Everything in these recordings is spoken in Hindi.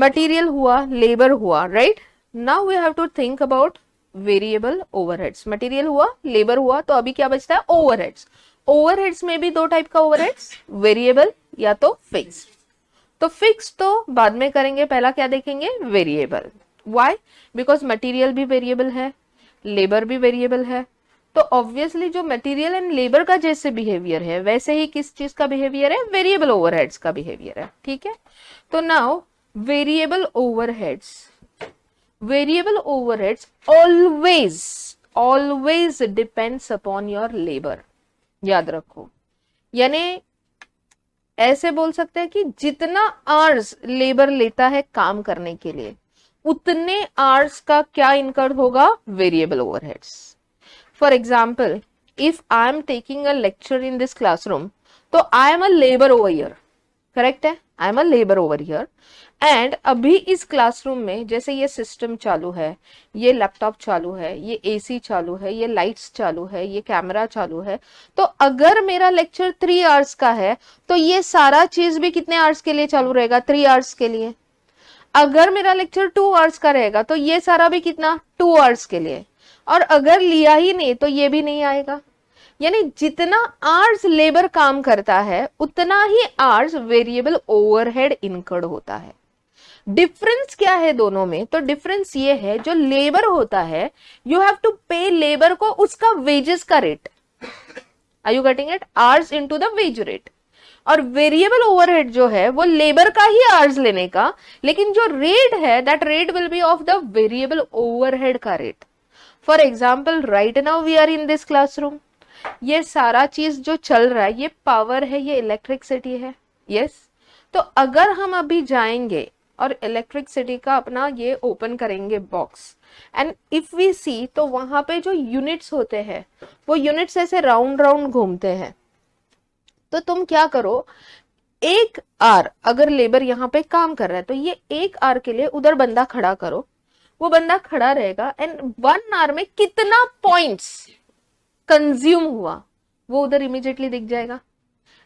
मटेरियल हुआ, लेबर हुआ, right. Now we have to think about variable overheads. Material हुआ, लेबर हुआ, तो अभी क्या बचता है, ओवरहेड्स। ओवरहेड्स में भी दो टाइप का ओवरहेड्स, वेरिएबल या तो फिक्स। तो फिक्स तो बाद में करेंगे, पहला क्या देखेंगे, वेरिएबल। व्हाई? बिकॉज मटेरियल भी वेरिएबल है, लेबर भी वेरिएबल है। तो ऑब्वियसली जो मटेरियल एंड लेबर का जैसे बिहेवियर है वैसे ही किस चीज का बिहेवियर है, वेरिएबल ओवरहेड्स का बिहेवियर है, ठीक है। तो now variable overheads, variable overheads always depends upon your labour. याद रखो, यानी ऐसे बोल सकते हैं कि जितना आवर्स लेबर लेता है काम करने के लिए, उतने आवर्स का क्या इनकर्ड होगा, variable overheads. For example, if I am taking a lecture in this classroom, तो I am a labour over here, correct है, I am a labour over here. And अभी इस क्लासरूम में जैसे ये सिस्टम चालू है, ये लैपटॉप चालू है, ये एसी चालू है, ये लाइट्स चालू है, ये कैमरा चालू है, तो अगर मेरा लेक्चर 3 आवर्स का है तो ये सारा चीज भी कितने आवर्स के लिए चालू रहेगा, 3 आवर्स के लिए। अगर मेरा लेक्चर 2 आवर्स का रहेगा तो ये सारा भी कितना, 2 आवर्स के लिए। और अगर लिया ही नहीं तो ये भी नहीं आएगा। यानी जितना आवर्स लेबर काम करता है उतना ही आवर्स वेरिएबल ओवरहेड इनकर्ड होता है। डिफरेंस क्या है दोनों में, तो डिफरेंस ये है, जो लेबर होता है you have to pay labour को उसका वेजेस का rate, are you getting it, hours into the wage rate. और वेरिएबल ओवरहेड जो है वो लेबर का ही आवर्स लेने का, लेकिन जो रेट है that rate will be of the variable overhead का rate. For example, right now we are in this classroom, ये सारा चीज जो चल रहा है ये पावर है, ये इलेक्ट्रिसिटी है, यस। तो अगर हम अभी जाएंगे और इलेक्ट्रिसिटी का अपना ये ओपन करेंगे बॉक्स, एंड इफ वी सी, तो वहां पे जो यूनिट्स होते हैं वो यूनिट्स ऐसे राउंड राउंड घूमते हैं। तो तुम क्या करो, एक आर अगर लेबर यहाँ पे काम कर रहा है तो ये एक आर के लिए उधर बंदा खड़ा करो, वो बंदा खड़ा रहेगा एंड 1 आवर में कितना पॉइंट्स कंज्यूम हुआ वो उधर इमीडिएटली दिख जाएगा।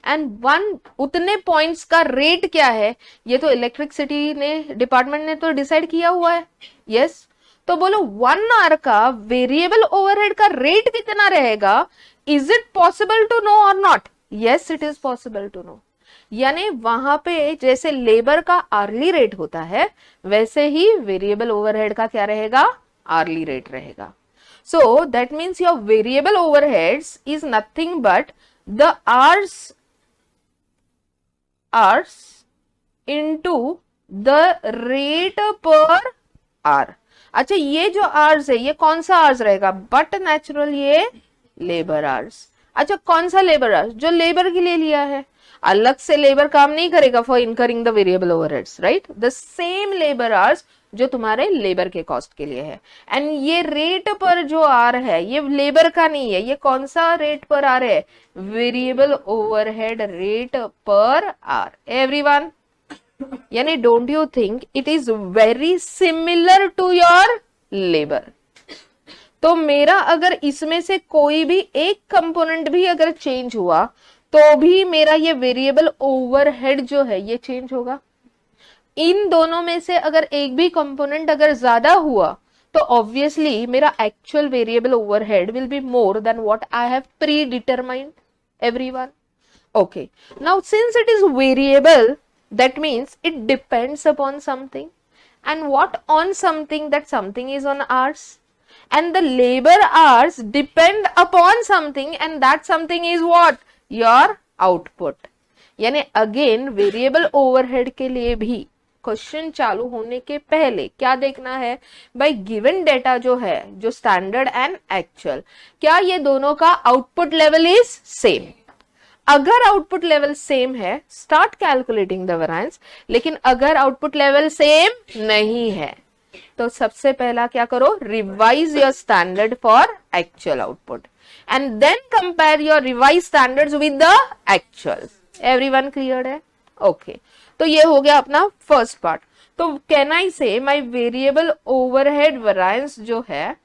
एंड उतने पॉइंट्स का रेट क्या है, ये तो इलेक्ट्रिसिटी ने डिपार्टमेंट ने तो डिसाइड किया हुआ है, यस। तो बोलो 1 आवर का वेरिएबल ओवरहेड का रेट कितना रहेगा, is it possible to know और not, yes it is possible to know. यानी वहां पे जैसे लेबर का आर्ली रेट होता है वैसे ही वेरिएबल ओवरहेड का क्या रहेगा, आर्ली रेट रहेगा। So that means your variable overheads is nothing but the hours into the rate per hour। अच्छा, ये जो hours है ये कौन सा hours रहेगा, बट नेचुरल ये लेबर hours। अच्छा, कौन सा लेबर hours, जो लेबर के लिए लिया है, अलग से लेबर काम नहीं करेगा for incurring the variable overheads, right. The same labour hours जो तुम्हारे लेबर के कॉस्ट के लिए है। एंड ये रेट पर जो आर है ये लेबर का नहीं है, ये कौन सा रेट पर आर है, variable overhead rate per hour. Everyone, यानी don't you think it is very similar to your labour. तो मेरा अगर इसमें से कोई भी एक कंपोनेंट भी अगर चेंज हुआ तो भी मेरा ये वेरिएबल ओवरहेड जो है ये चेंज होगा। इन दोनों में से अगर एक भी कंपोनेंट अगर ज्यादा हुआ तो ऑब्वियसली मेरा actual variable overhead will be more than what I have pre determined. Everyone, okay. Now since it is variable, that means it depends upon something, and what on something, that something is on hours, and the labor hours depend upon something, and that something is what, your output। यानी अगेन वेरिएबल ओवरहेड के लिए भी क्वेश्चन चालू होने के पहले क्या देखना है, भाई गिवन डेटा जो है, जो स्टैंडर्ड एंड एक्चुअल, क्या ये दोनों का आउटपुट लेवल इज सेम। अगर आउटपुट लेवल सेम है, स्टार्ट कैलकुलेटिंग द वेरिएंस। लेकिन अगर आउटपुट लेवल सेम नहीं है तो सबसे पहला क्या करो, revise your standard for actual output and then compare your revise standards with the actual. Everyone clear है, ओके। तो ये हो गया अपना फर्स्ट पार्ट। तो can I say my variable overhead variance जो है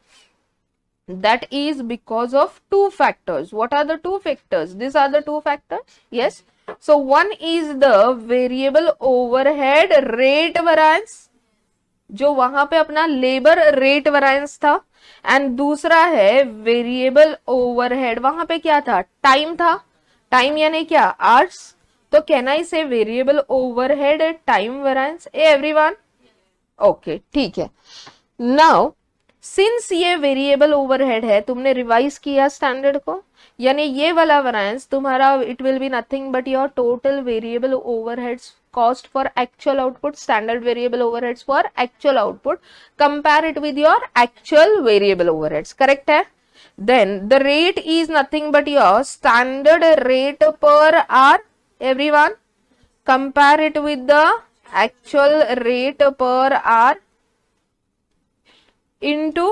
that is because of two factors. What are the two factors? These are the two factors. Yes, So one is the variable overhead rate variance, जो वहां पे अपना लेबर रेट वेरिएंस था, एंड दूसरा है वेरिएबल ओवरहेड, वहां पे क्या था, टाइम था, टाइम यानी क्या, आवर्स, तो कैन आई से variable overhead time variance, everyone, okay ठीक है। नाउ सिंस ये वेरिएबल ओवरहेड है, तुमने रिवाइज किया स्टैंडर्ड को, यानी ये वाला वेरिएंस तुम्हारा it will be nothing but your total variable overheads cost for actual output, standard variable overheads for actual output, compare it with your actual variable overheads, correct है? Then the rate is nothing but your standard rate per hour, everyone, compare it with the actual rate per hour into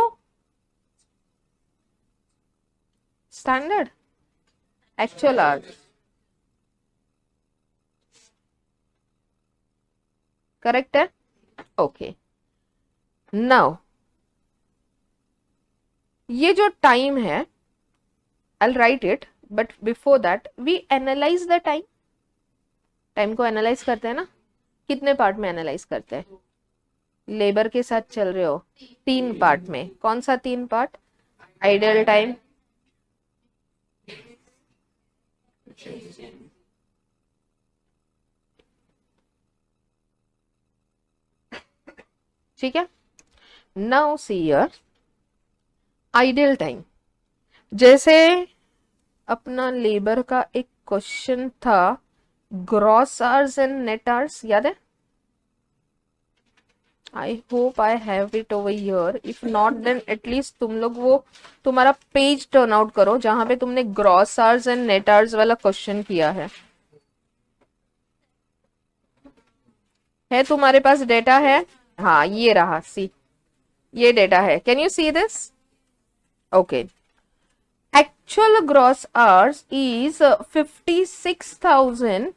standard actual hours, correct है? ओके, नाउ ये जो टाइम है, I write it, but before that we analyse the time. Time को एनालाइज करते हैं ना, कितने पार्ट में एनालाइज करते हैं? लेबर के साथ चल रहे हो 3 पार्ट में, कौन सा 3 पार्ट? आइडल टाइम, ठीक है? Now see here, idle time, जैसे अपना लेबर का एक क्वेश्चन था, gross hours and net hours, याद है? I hope I have it over here, if not then at least तुम लोग वो तुम्हारा पेज टर्न आउट करो जहां पे तुमने gross hours and net hours वाला क्वेश्चन किया है तुम्हारे पास डेटा है? हाँ ये रहा, सी ये डेटा है, can you see this? Okay, actual gross hours is 56,000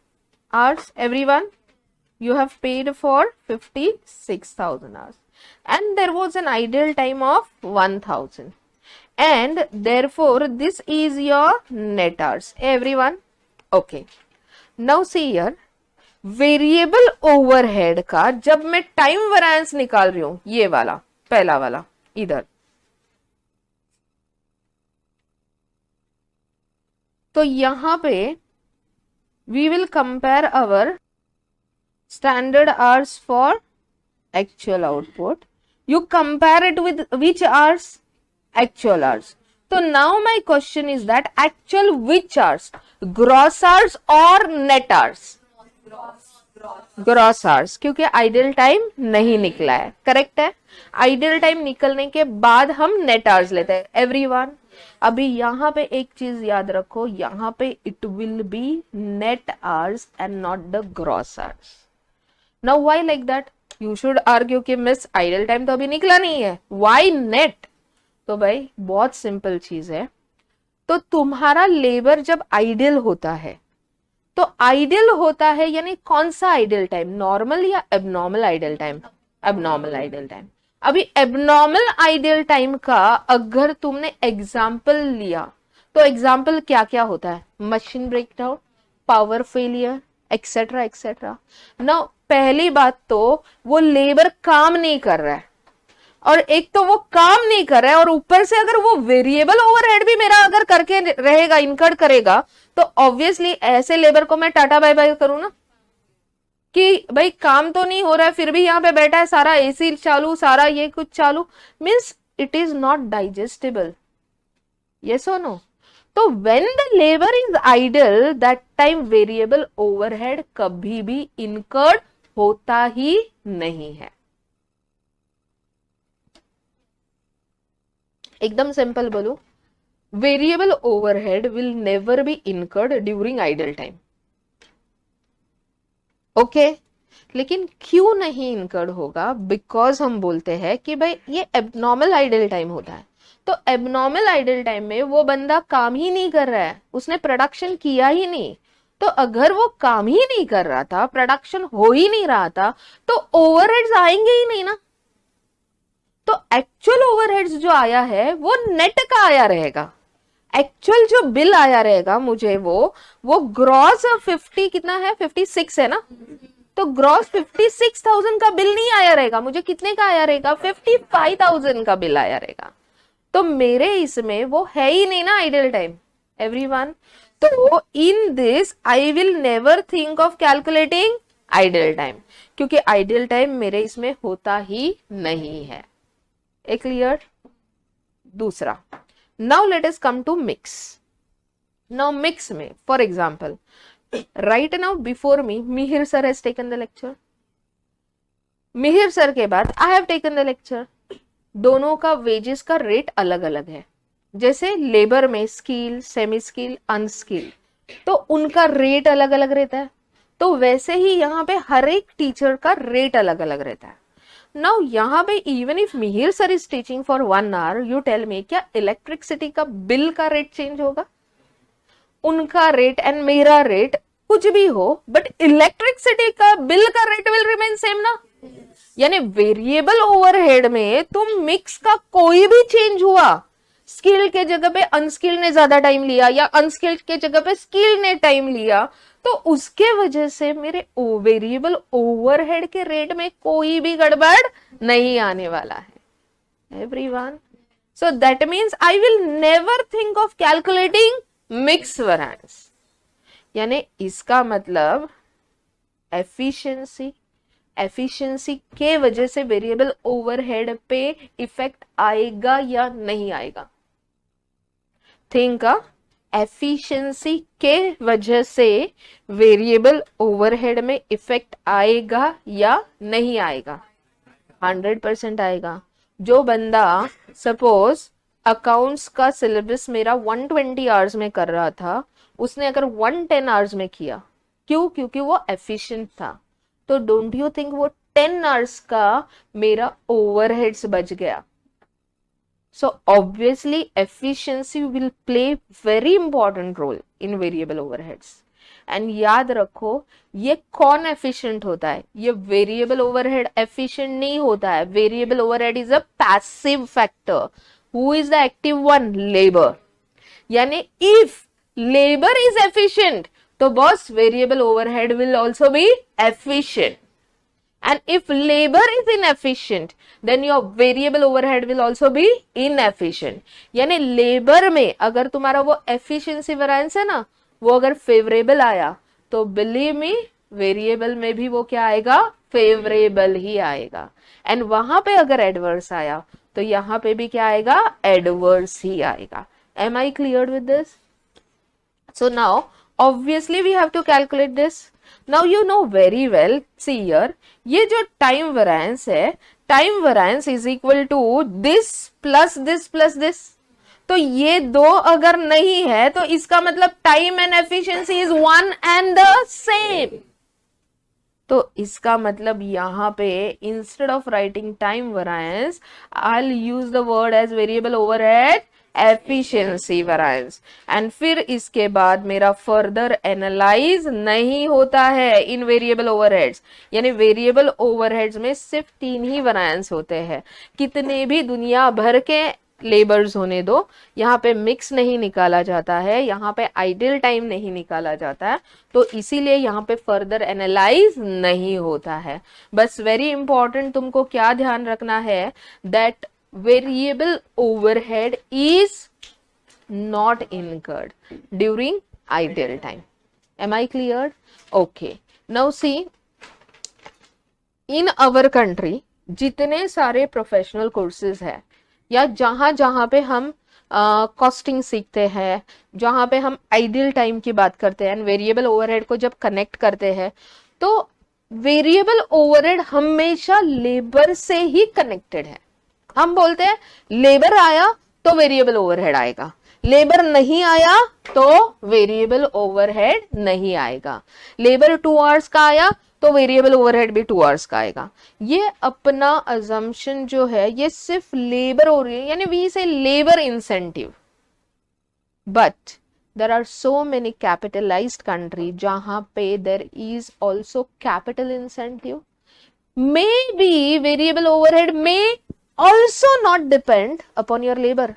hours, everyone, you have paid for 56,000 hours, and there was an idle time of 1,000, and therefore this is your net hours, everyone, okay. Now see here, variable overhead का जब मैं टाइम वेरिएंस निकाल रही हूं, ये वाला पहला वाला इधर, तो यहां पे we will compare our standard hours for actual output, you compare it with which hours? Actual hours. तो now my question is that actual which hours, gross hours और नेट आवर्स? ग्रॉस आवर्स, क्योंकि आइडल टाइम नहीं निकला है, करेक्ट है? आइडल टाइम निकलने के बाद हम नेट आवर्स लेते हैं, एवरीवन। अभी यहाँ पे एक चीज याद रखो, यहाँ पे it will be net hours and not the gross hours. Now why like that? You should argue कि मिस आइडल टाइम तो अभी निकला नहीं है, व्हाई नेट? तो भाई बहुत सिंपल चीज है, तो तुम्हारा लेबर जब आइडल होता है, तो आइडल होता है यानी कौन सा आइडल टाइम, नॉर्मल या abnormal idle time? Abnormal idle time. अभी एबनॉर्मल आइडल टाइम का अगर तुमने एग्जाम्पल लिया, तो एग्जाम्पल क्या क्या होता है? Machine breakdown, power failure, etcetera etcetera. ना पहली बात तो वो लेबर काम नहीं कर रहा है, और एक तो वो काम नहीं कर रहा है, और ऊपर से अगर वो वेरिएबल ओवरहेड भी मेरा अगर करके रहेगा, इनकर्ड करेगा, तो ऑब्वियसली ऐसे लेबर को मैं टाटा बाय बाय करूं ना, कि भाई काम तो नहीं हो रहा है, फिर भी यहाँ पे बैठा है, सारा एसी चालू, सारा ये कुछ चालू, means it is not digestible, yes और नो? तो when the labour is idle, that time variable overhead कभी भी इनकर्ड होता ही नहीं है। एकदम सिंपल बोलू, variable overhead will never be incurred during idle time, okay? लेकिन क्यों नहीं इनकर्ड होगा? बिकॉज हम बोलते हैं कि भाई ये एबनॉर्मल आइडल टाइम होता है, तो एबनॉर्मल आइडल टाइम में वो बंदा काम ही नहीं कर रहा है, उसने प्रोडक्शन किया ही नहीं, तो अगर वो काम ही नहीं कर रहा था, प्रोडक्शन हो ही नहीं रहा था, तो ओवरहेड्स आएंगे ही नहीं ना। तो एक्चुअल ओवरहेड्स जो आया है वो नेट का आया रहेगा, एक्चुअल जो बिल आया रहेगा मुझे वो ग्रॉस 50 कितना है, 56 है ना, तो ग्रॉस 56,000 का बिल नहीं आया रहेगा, मुझे कितने का आया रहेगा, 55,000 का बिल आया रहेगा। तो मेरे इसमें वो है ही नहीं ना आइडल टाइम एवरीवन। तो in this I will never think of calculating idle time, क्योंकि आइडल टाइम मेरे इसमें होता ही नहीं है। A clear? दूसरा, now let us come to mix. Now mix में for example right now before me Mihir sir has taken the lecture, Mihir sir के बाद I have taken the lecture. दोनों का वेजेस का रेट अलग अलग है। जैसे लेबर में स्किल, सेमी स्किल, अनस्किल, तो उनका रेट अलग अलग रहता है। तो वैसे ही यहाँ पे हर एक टीचर का रेट अलग अलग रहता है। नाउ यहाँ पे even if Mihir sir is teaching for 1 hour, you tell me क्या इलेक्ट्रिसिटी का बिल का रेट चेंज होगा? उनका रेट एंड मेरा रेट कुछ भी हो, बट इलेक्ट्रिसिटी का बिल का रेट विल रिमेन सेम ना। यानी वेरिएबल ओवरहेड में तुम मिक्स का कोई भी चेंज हुआ, स्किल के जगह पे अनस्किल ने ज्यादा टाइम लिया या अनस्किल के जगह पे स्किल ने टाइम लिया, तो उसके वजह से मेरे वेरिएबल ओवरहेड के रेट में कोई भी गड़बड़ नहीं आने वाला है everyone. So that means I will never think of calculating mix variance. यानी इसका मतलब एफिशिएंसी, एफिशिएंसी के वजह से वेरिएबल ओवरहेड पे इफेक्ट आएगा या नहीं आएगा? थिंक एफिशिएंसी के वजह से वेरिएबल ओवरहेड में इफेक्ट आएगा या नहीं आएगा? 100% आएगा। जो बंदा सपोज अकाउंट्स का सिलेबस मेरा 120 आवर्स में कर रहा था, उसने अगर 110 आवर्स में किया, क्यों? क्योंकि वो एफिशिएंट था। तो डोंट यू थिंक वो 10 आवर्स का मेरा ओवरहेड्स बच गया? So obviously efficiency will play very important role in variable overheads. And याद रखो ये कौन efficient होता है? ये variable overhead efficient नहीं होता है। Variable overhead is a passive factor. Who is the active one? Labor. यानी if labor is efficient, तो boss variable overhead will also be efficient. And if labor is inefficient, then your variable overhead will also be inefficient. यानी लेबर में अगर तुम्हारा वो efficiency variance है ना, वो अगर favorable आया, तो believe me वेरिएबल में भी वो क्या आएगा? फेवरेबल ही आएगा। एंड वहां पे अगर एडवर्स आया, तो यहाँ पे भी क्या आएगा? एडवर्स ही आएगा। Am I cleared with this? So now obviously we have to calculate this. Now you know very well, see here, ये जो टाइम वेरिएंस है, time variance is equal to this plus this plus this. तो ये दो अगर नहीं है तो इसका मतलब time and efficiency is one and the same. तो इसका मतलब यहाँ पे instead of writing time variance, I will use the word as variable overhead efficiency variance. And फिर इसके बाद मेरा फर्दर एनालाइज नहीं होता है इन वेरिएबल ओवरहेड्स। यानी वेरिएबल ओवरहेड्स में सिर्फ 3 ही वेरिएंस होते हैं। कितने भी दुनिया भर के लेबर्स होने दो, यहाँ पे मिक्स नहीं निकाला जाता है, यहाँ पे आइडल टाइम नहीं निकाला जाता है, तो इसीलिए यहाँ पे फर्दर एनालाइज नहीं होता है। बस वेरी इंपॉर्टेंट तुमको क्या ध्यान रखना है, that variable overhead is not incurred during idle time. Am I cleared? Okay. Now see, in our country जितने सारे प्रोफेशनल कोर्सेज है या जहां जहां पे हम कॉस्टिंग सीखते हैं, जहां पे हम आइडल टाइम की बात करते हैं, वेरिएबल ओवरहेड को जब कनेक्ट करते हैं, तो वेरिएबल ओवरहेड हमेशा लेबर से ही कनेक्टेड है। हम बोलते हैं लेबर आया तो वेरिएबल ओवरहेड आएगा, लेबर नहीं आया तो वेरिएबल ओवरहेड नहीं आएगा। लेबर 2 आवर्स का आया तो वेरिएबल ओवरहेड भी 2 आवर्स का आएगा। ये अपना अजम्पशन जो है ये सिर्फ लेबर हो रही है, यानी वी से labour incentive. But there are so many capitalized country जहां पे there is also capital incentive. Maybe variable overhead may also not depend upon your labor.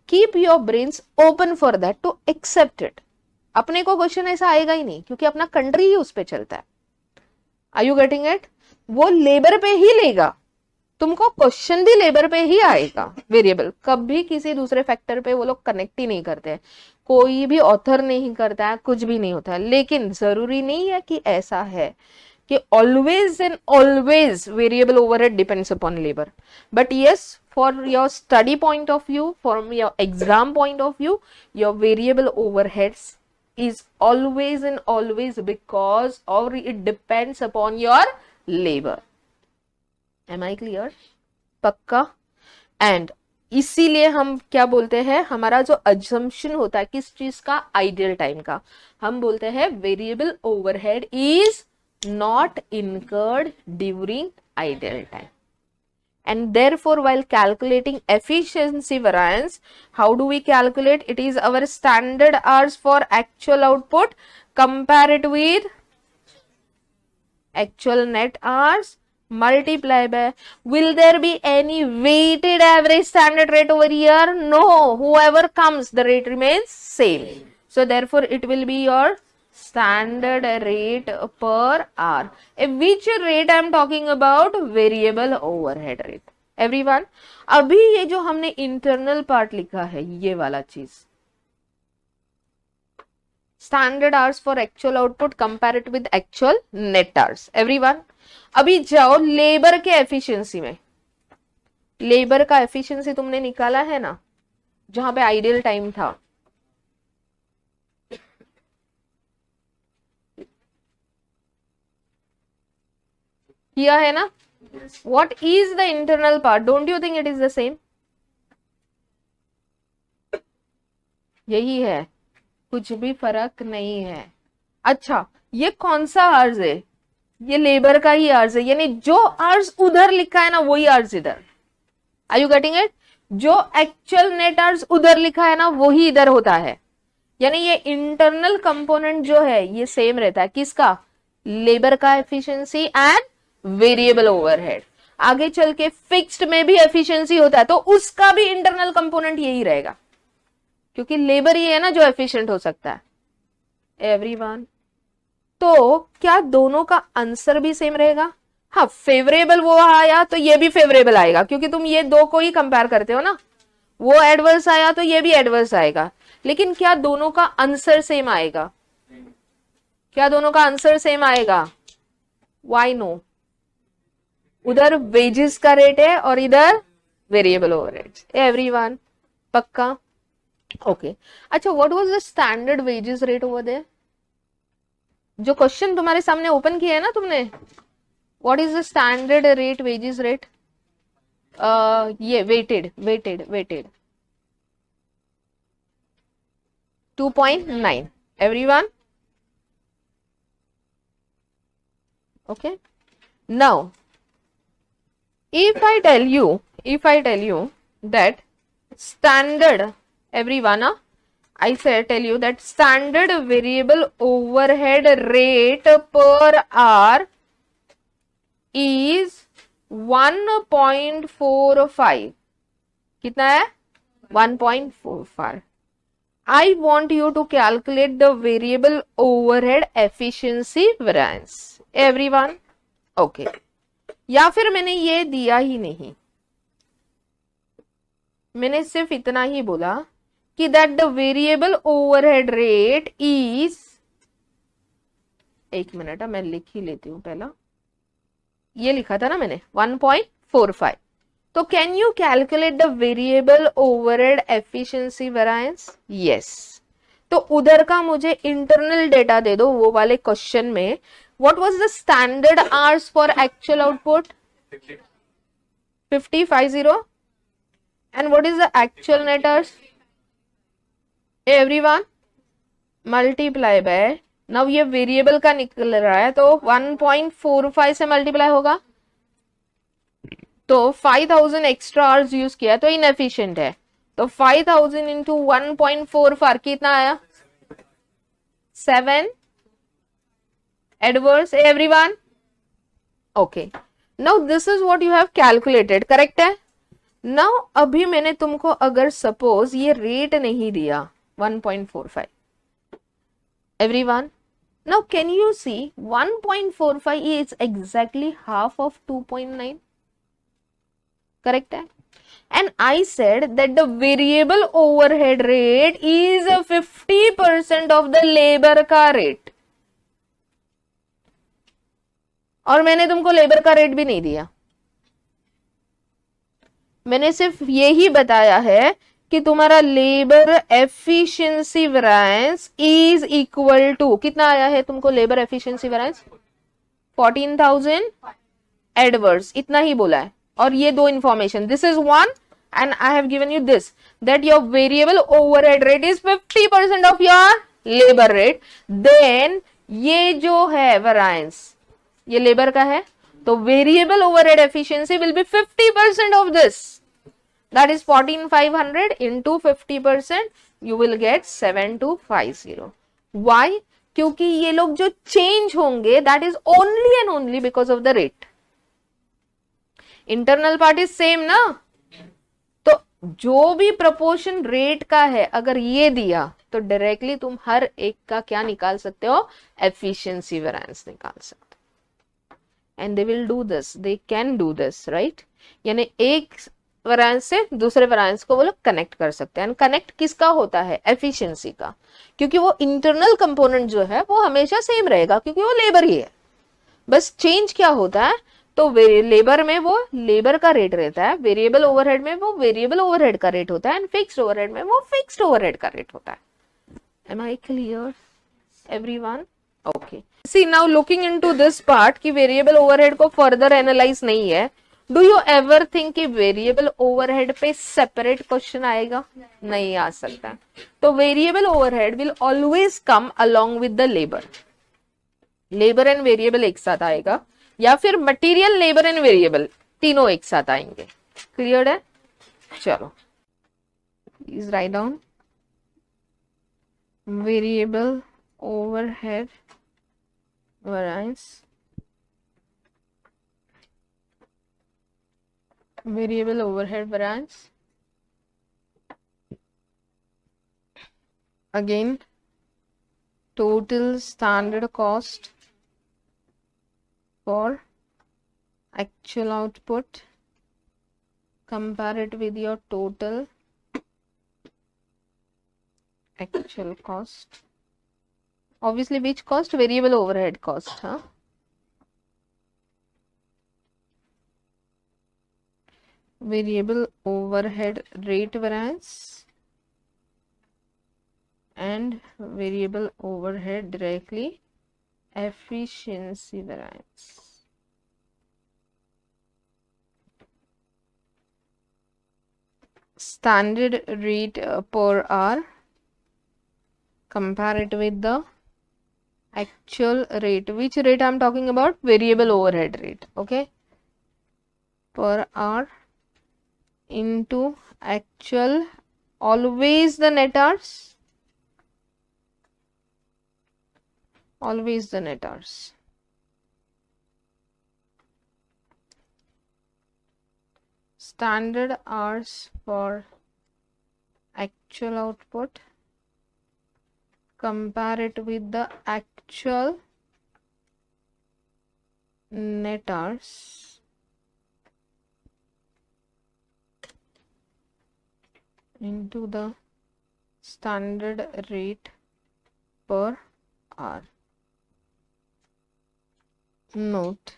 Keep your brains open for that to accept it. अपने को क्वेश्चन ऐसा आएगा ही नहीं क्योंकि अपना कंट्री ही उस पे चलता है। Are you getting it? वो लेबर पे ही लेगा, तुमको क्वेश्चन भी लेबर पे ही आएगा। वेरिएबल कभी किसी दूसरे फैक्टर पे वो लोग कनेक्ट ही नहीं करते हैं, कोई भी ऑथर नहीं करता है, कुछ भी नहीं होता है। लेकिन जरूरी नहीं है कि ऐसा है कि always and always variable overhead depends upon labour. But yes, for your study point of view, from your exam point of view, your variable overheads is always and always because or it depends upon your labor. Am I clear? पक्का? And इसीलिए हम क्या बोलते हैं, हमारा जो assumption होता है किस चीज का, आइडियल टाइम का, हम बोलते हैं variable overhead is not incurred during ideal time. And therefore, while calculating efficiency variance, how do we calculate? It is our standard hours for actual output, compare it with actual net hours, multiply by, will there be any weighted average standard rate over here? No, whoever comes, the rate remains same. So therefore, it will be your standard rate per hour. Which rate I am talking about? Variable overhead rate. Everyone, अभी ये जो हमने इंटरनल पार्ट लिखा है, ये वाला चीज, standard hours for actual output, compare it with actual net hours. Everyone, अभी जाओ लेबर के एफिशिएंसी में, लेबर का एफिशिएंसी तुमने निकाला है ना, जहां पे आइडियल टाइम था, किया है ना? What is the internal part? Don't you think it is the same? यही है, कुछ भी फर्क नहीं है। अच्छा, ये कौन सा आर्स है? ये लेबर का ही आर्स है, यानी जो आर्स उधर लिखा है ना वही आर्स इधर। Are you getting it? जो एक्चुअल नेट आर्स उधर लिखा है ना वही इधर होता है, यानी ये इंटरनल कंपोनेंट जो है ये सेम रहता है। किसका? लेबर का एफिशिएंसी एंड वेरिएबल ओवरहेड। आगे चल के फिक्स्ड में भी एफिशिएंसी होता है तो उसका भी इंटरनल कंपोनेंट यही रहेगा, क्योंकि लेबर ही है ना जो एफिशिएंट हो सकता है। एवरीवन, तो क्या दोनों का आंसर भी सेम रहेगा? हाँ, फेवरेबल वो आया तो ये भी फेवरेबल आएगा, क्योंकि तुम ये दो को ही कंपेयर करते हो ना। वो एडवर्स आया तो ये भी एडवर्स आएगा। लेकिन क्या दोनों का आंसर सेम आएगा? क्या दोनों का आंसर सेम आएगा? Why no? उधर वेजेस का रेट है और इधर वेरिएबल ओवरहेड्स। एवरीवन, पक्का? ओके। अच्छा, what was the standard wages rate over there? जो क्वेश्चन तुम्हारे सामने ओपन किया है ना तुमने, what is the standard rate, wages rate? ये weighted 2.9। Everyone, okay. Now if I tell you that standard, everyone, I tell you that standard variable overhead rate per hour is 1.45। कितना है? 1.45। I want you to calculate the variable overhead efficiency variance। Everyone, okay। या फिर मैंने ये दिया ही नहीं, मैंने सिर्फ इतना ही बोला कि that the variable overhead rate is, एक मिनट मैं लिख ही लेती हूं पहला, ये लिखा था ना मैंने 1.45। तो can you calculate the variable overhead efficiency variance? Yes. तो उधर का मुझे इंटरनल डेटा दे दो, वो वाले क्वेश्चन में what was the standard hours for actual output? 50 and what is the actual net hours? Everyone, multiply by, now ये वेरिएबल का निकल रहा है तो 1.45 से मल्टीप्लाई होगा, तो 5000 एक्स्ट्रा आवर्स यूज किया तो इनएफिशिएंट है, तो 5000 इंटू 1.45 कितना आया? 7 adverse। everyone, okay। now this is what you have calculated, correct है? नाउ अभी मैंने तुमको अगर सपोज ये रेट नहीं दिया 1.45, everyone, now can you see 1.45 is exactly half of 2.9, correct है? And I said that the variable overhead rate is 50% of the labor का rate, और मैंने तुमको लेबर का रेट भी नहीं दिया, मैंने सिर्फ यही बताया है कि तुम्हारा labour efficiency variance is equal to कितना आया है तुमको लेबर एफिशिएंसी वेरिएंस 14,000 एडवर्ड्स, इतना ही बोला है। और ये दो information, this is one and I have given you this that your variable overhead rate is 50% of your labour rate, then ये जो है वेरिएंस ये लेबर का है, तो variable overhead efficiency will be 50% of this, that is 14,500 into 50%, you will get 7250. Why? क्योंकि ये लोग जो चेंज होंगे that is only and only because of the rate. Internal part is same ना, तो जो भी प्रपोर्शन रेट का है अगर ये दिया तो डायरेक्टली तुम हर एक का क्या निकाल सकते हो, एफिशिएंसी वेरिएंस निकाल सकते हो। And they will do this, they can do this, right, यानी एक वेरिएंस से दूसरे वेरिएंस को वो लोग कनेक्ट कर सकते हैं। कनेक्ट किसका होता है, एफिशिएंसी का, क्योंकि वो इंटरनल कंपोनेंट जो है वो हमेशा सेम रहेगा क्योंकि वो लेबर ही है, बस चेंज क्या होता है, तो लेबर में वो लेबर का रेट रहता है, वेरिएबल ओवरहेड में वो वेरिएबल ओवरहेड का रेट होता है, एंड फिक्स्ड ओवरहेड में वो फिक्स्ड ओवरहेड का रेट होता है। Am I clear everyone? Okay, see now looking into this part कि वेरिएबल ओवरहेड को फर्दर एनालाइज नहीं है, डू यू एवर थिंक कि वेरिएबल ओवरहेड पे सेपरेट क्वेश्चन आएगा? नहीं आ सकता। तो variable overhead will always come along with the labour, labour and variable एक साथ आएगा, या फिर मटेरियल लेबर एंड वेरिएबल तीनों एक साथ आएंगे। क्लियर है? चलो please write down variable overhead variance, variable overhead variance, again total standard cost for actual output, compare it with your total actual cost, obviously which cost, variable overhead cost, huh? Variable overhead rate variance and variable overhead directly efficiency variance. Standard rate per hour, compare it with the actual rate. Which rate I am talking about? Variable overhead rate, okay, per hour into actual, always the net hours, always the net hours. Standard hours for actual output, compare it with the actual net hours into the standard rate per hour. Note,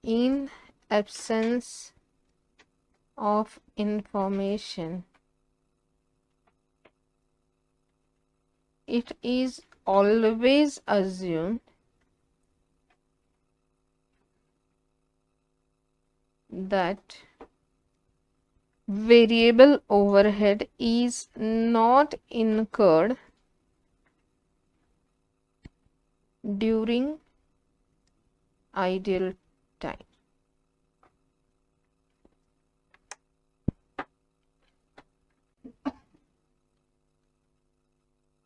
in absence of information, it is always assumed that variable overhead is not incurred during ideal time.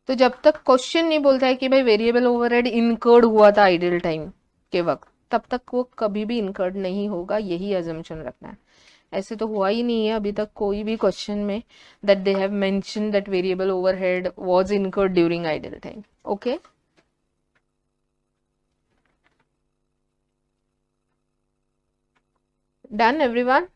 तो जब तक क्वेश्चन नहीं बोलता है कि भाई वेरिएबल ओवरहेड इनकर्ड हुआ था आइडियल टाइम के वक्त, तब तक वो कभी भी इनकर्ड नहीं होगा, यही अजम्पशन रखना है। ऐसे तो हुआ ही नहीं है अभी तक कोई भी क्वेश्चन में that they have mention that variable overhead was incurred during idle time. Okay, done everyone.